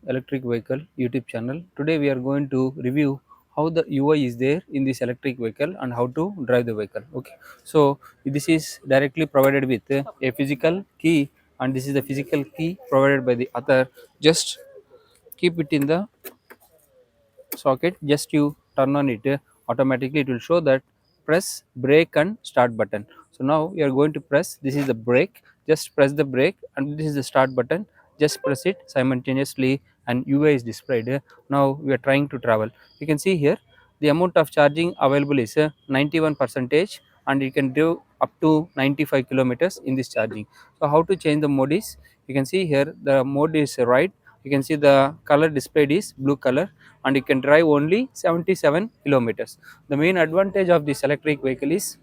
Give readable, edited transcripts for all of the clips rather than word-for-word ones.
electric vehicle YouTube channel. Today we are going to review how the UI is there in this electric vehicle and how to drive the vehicle. Okay, so this is directly provided with a physical key, and this is the physical key provided by the Ather. Just keep it in the socket, just you turn on it, automatically it will show that press brake and start button. So now you are going to press, this is the brake, just press the brake, and this is the start button, just press it simultaneously and UI is displayed. Now we are trying to travel. You can see here the amount of charging available is 91 percentage, and you can do up to 95 kilometers in this charging. So how to change the mode is, you can see here the mode is right, you can see the color displayed is blue color, and you can drive only 77 kilometers. The main advantage of this electric vehicle is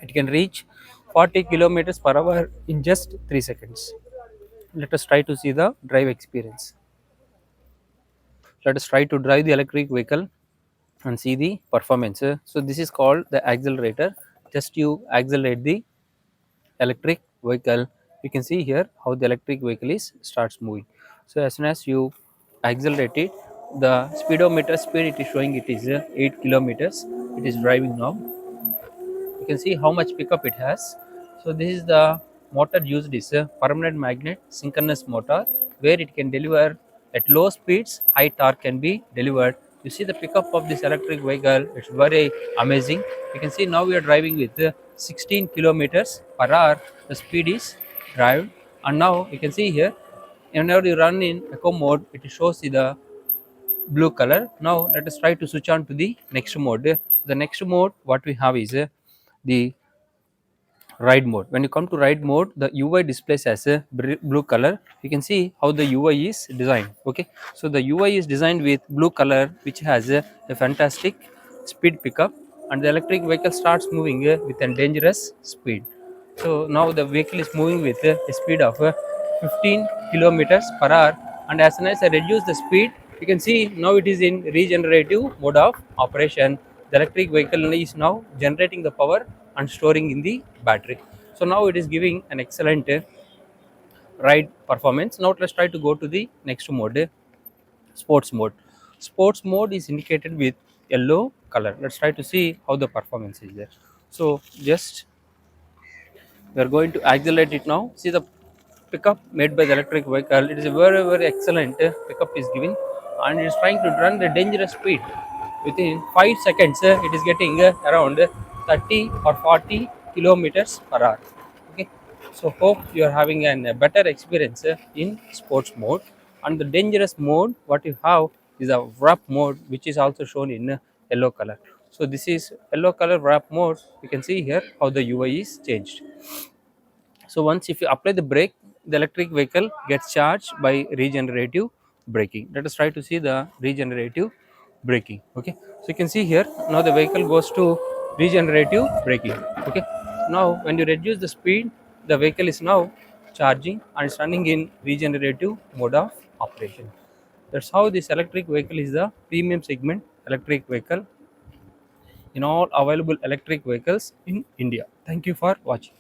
it can reach 40 kilometers per hour in just 3 seconds. Let us try to see the drive experience. Let us try to drive the electric vehicle and see the performance. So this is called the accelerator. Just you accelerate the electric vehicle. You can see here how the electric vehicle is starts moving. So as soon as you accelerate it, the speedometer speed it is showing it is 8 kilometers. It is driving now. You can see how much pickup it has. So this is the motor used is a permanent magnet synchronous motor, where it can deliver at low speeds high torque can be delivered. You see the pickup of this electric vehicle, it's very amazing. You can see now we are driving with 16 kilometers per hour, the speed is driven. And now you can see here, whenever you run in eco mode, it shows you the blue color. Now let us try to switch on to the next mode. The next mode what we have is the ride mode. When you come to ride mode, the UI displays as a blue color. You can see how the UI is designed. Okay, so the UI is designed with blue color, which has a fantastic speed pickup, and the electric vehicle starts moving with a dangerous speed. So now the vehicle is moving with a speed of 15 kilometers per hour, and as soon as I reduce the speed, you can see now it is in regenerative mode of operation. The electric vehicle is now generating the power and storing in the battery. So now it is giving an excellent ride performance. Now let's try to go to the next mode, sports mode. Sports mode is indicated with yellow color. Let's try to see how the performance is there. So just we are going to accelerate it now. See the pickup made by the electric vehicle. It is a very excellent pickup is given, and it is trying to run the dangerous speed. Within 5 seconds, it is getting around 30 or 40 kilometers per hour. Okay, so hope you are having a better experience in sports mode. And the dangerous mode what you have is a wrap mode, which is also shown in yellow color. So this is yellow color wrap mode. You can see here how the UI is changed. So once if you apply the brake, the electric vehicle gets charged by regenerative braking. Let us try to see the regenerative braking. Okay, so you can see here now the vehicle goes to regenerative braking. Okay, now when you reduce the speed, the vehicle is now charging and it's running in regenerative mode of operation. That's how this electric vehicle is the premium segment electric vehicle in all available electric vehicles in India. Thank you for watching.